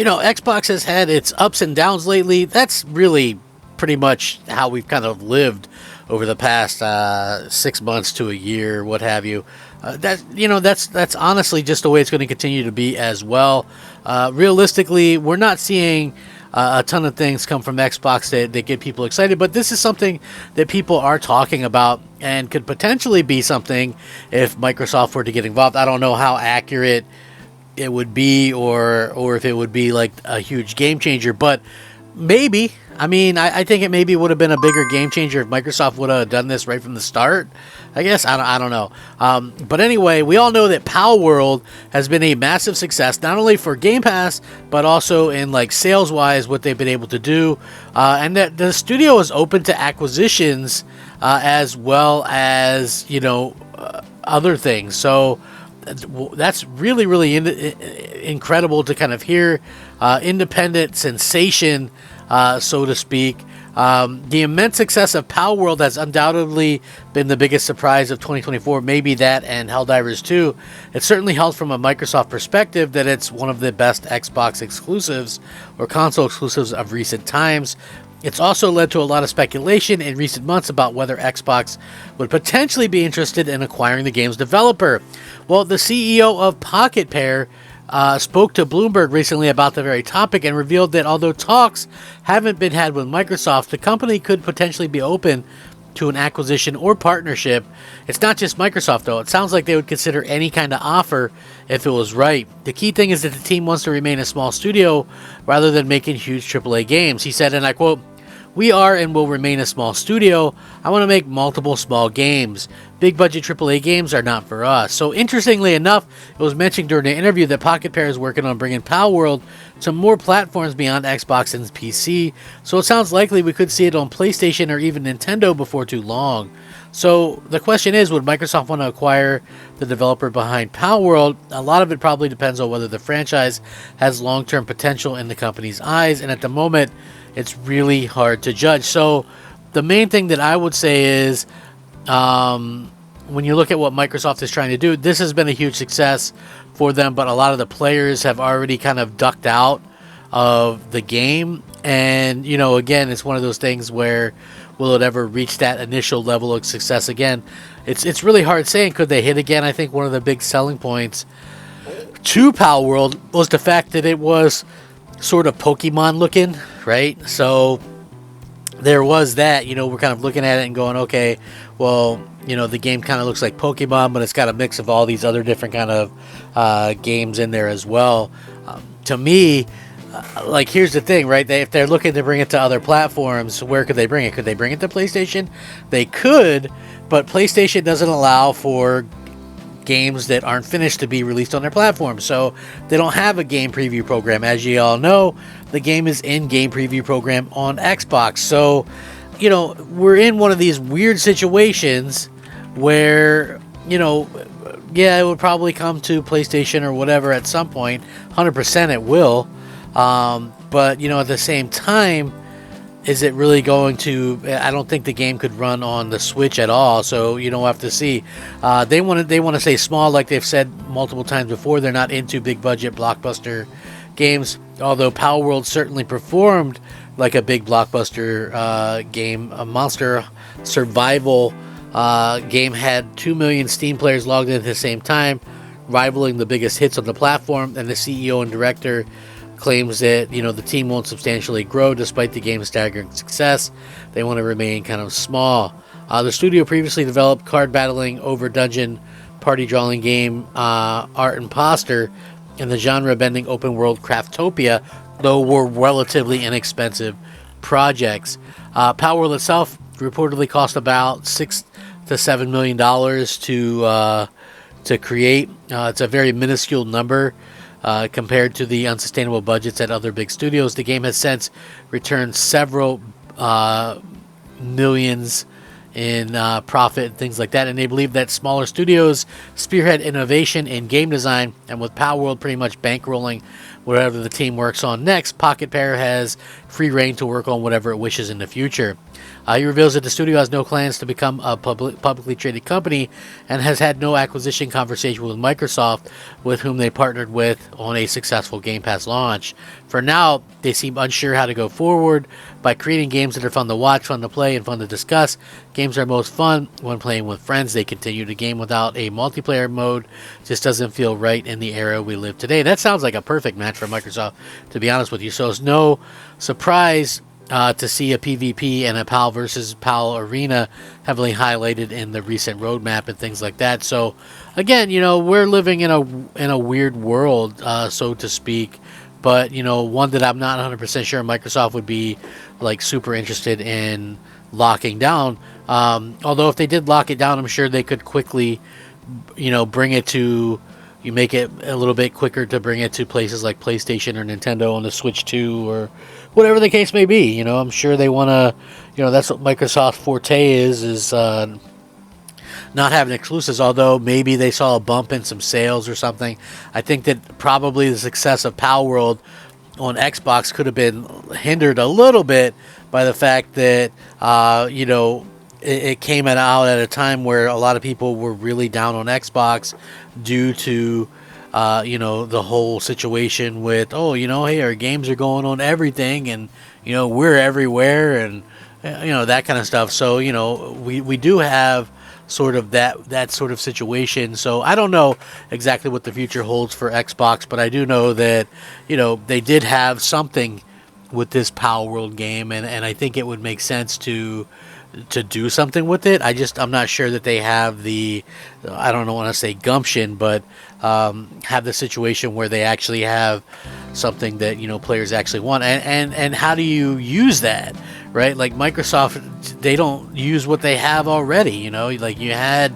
Xbox has had its ups and downs lately. That's really pretty much how we've kind of lived over the past 6 months to a year, what have you. That's honestly just the way it's going to continue to be as well. Realistically, we're not seeing a ton of things come from Xbox that get people excited, but this is something that people are talking about and could potentially be something if Microsoft were to get involved. I don't know how accurate it would be or if it would be like a huge game changer, but maybe. I think it maybe would have been a bigger game changer if Microsoft would have done this right from the start. I guess I don't know. But anyway, we all know that Pal World has been a massive success, not only for Game Pass but also in like sales wise, what they've been able to do, and that the studio is open to acquisitions as well as other things. So that's really, really incredible to kind of hear. Independent sensation, so to speak. The immense success of Pal World has undoubtedly been the biggest surprise of 2024. Maybe that and Helldivers 2. It certainly helps from a Microsoft perspective that it's one of the best Xbox exclusives or console exclusives of recent times. It's also led to a lot of speculation in recent months about whether Xbox would potentially be interested in acquiring the game's developer. Well, the CEO of Pocket Pair spoke to Bloomberg recently about the very topic and revealed that although talks haven't been had with Microsoft, the company could potentially be open to an acquisition or partnership. It's not just Microsoft, though. It sounds like they would consider any kind of offer if it was right. The key thing is that the team wants to remain a small studio rather than making huge AAA games. He said, and I quote, "We are and will remain a small studio. I want to make multiple small games. Big budget AAA games are not for us." So interestingly enough, it was mentioned during the interview that Pocket Pair is working on bringing Pal World to more platforms beyond Xbox and PC. So it sounds likely we could see it on PlayStation or even Nintendo before too long. So the question is, would Microsoft want to acquire the developer behind Pal World? A lot of it probably depends on whether the franchise has long-term potential in the company's eyes, and at the moment, it's really hard to judge. So the main thing that I would say is, when you look at what Microsoft is trying to do, this has been a huge success for them, but a lot of the players have already kind of ducked out of the game. And, again, it's one of those things where will it ever reach that initial level of success again? It's really hard saying. Could they hit again? I think one of the big selling points to Pal World was the fact that it was sort of Pokemon looking, right? So there was that, we're kind of looking at it and going, okay, well, the game kind of looks like Pokemon, but it's got a mix of all these other different kind of games in there as well. To me, here's the thing, right? If they're looking to bring it to other platforms, where could they bring it? Could they bring it to PlayStation? They could, but PlayStation doesn't allow for games that aren't finished to be released on their platform. So they don't have a game preview program. As you all know, the game is in game preview program on Xbox. So, we're in one of these weird situations where, it would probably come to PlayStation or whatever at some point. 100% it will. But, at the same time, is it really going to? I don't think the game could run on the Switch at all. So we'll have to see. They want to stay small, like they've said multiple times before. They're not into big budget blockbuster games. Although Pal World certainly performed like a big blockbuster game, a monster survival game, had 2 million Steam players logged in at the same time, rivaling the biggest hits on the platform. And the CEO and director claims that the team won't substantially grow despite the game's staggering success. They want to remain kind of small. The studio previously developed card battling over dungeon party drawing game Art Imposter and the genre-bending open world Craftopia, though were relatively inexpensive projects. Pal World itself reportedly cost about $6 to $7 million to create. It's a very minuscule number compared to the unsustainable budgets at other big studios. The game has since returned several millions in profit and things like that, and they believe that smaller studios spearhead innovation in game design, and with Pal World pretty much bankrolling whatever the team works on next, Pocket Pair has free reign to work on whatever it wishes in the future. He reveals that the studio has no plans to become a publicly traded company and has had no acquisition conversation with Microsoft, with whom they partnered with on a successful Game Pass launch. For now, they seem unsure how to go forward. By creating games that are fun to watch, fun to play, and fun to discuss, games are most fun when playing with friends. They continue to game without a multiplayer mode. Just doesn't feel right in the era we live today. That sounds like a perfect match for Microsoft, to be honest with you. So it's no surprise to see a PvP and a PAL versus PAL arena heavily highlighted in the recent roadmap and things like that. So again, we're living in a weird world, so to speak. But, one that I'm not 100% sure Microsoft would be, like, super interested in locking down. Although if they did lock it down, I'm sure they could quickly, bring it to... You make it a little bit quicker to bring it to places like PlayStation or Nintendo on the Switch 2 or whatever the case may be. I'm sure they want to... that's what Microsoft's forte is not having exclusives, although maybe they saw a bump in some sales or something. I think that probably the success of Pal World on Xbox could have been hindered a little bit by the fact that, it came out at a time where a lot of people were really down on Xbox due to, the whole situation with, hey, our games are going on everything and, we're everywhere and, that kind of stuff. So, we do have sort of that sort of situation. So I don't know exactly what the future holds for Xbox, but I do know that, they did have something with this Power World game, and I think it would make sense to do something with it. I'm not sure that they have the, I don't want to say gumption, but have the situation where they actually have something that, players actually want. And how do you use that, right? Like Microsoft, they don't use what they have already, like you had,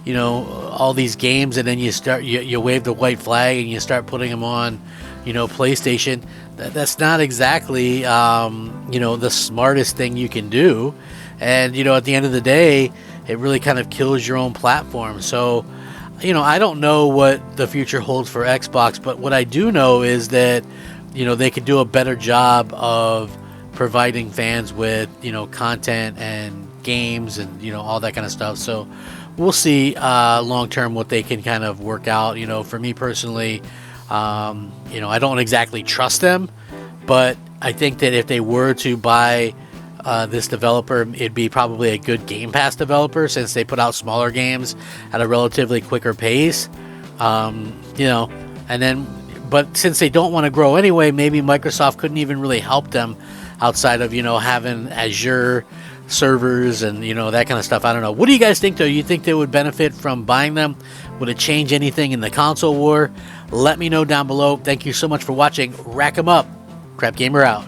all these games and then you wave the white flag and you start putting them on, PlayStation. That's not exactly, the smartest thing you can do. And, at the end of the day, it really kind of kills your own platform. So, I don't know what the future holds for Xbox, but what I do know is that, they could do a better job of providing fans with, content and games and, all that kind of stuff. So we'll see long term what they can kind of work out. For me personally, I don't exactly trust them, but I think that if they were to buy this developer, it'd be probably a good Game Pass developer since they put out smaller games at a relatively quicker pace. But since they don't want to grow anyway, maybe Microsoft couldn't even really help them outside of, having Azure servers and, that kind of stuff. I don't know. What do you guys think, though? You think they would benefit from buying them? Would it change anything in the console war? Let me know down below. Thank you so much for watching. Rack 'em up. Crap Gamer out.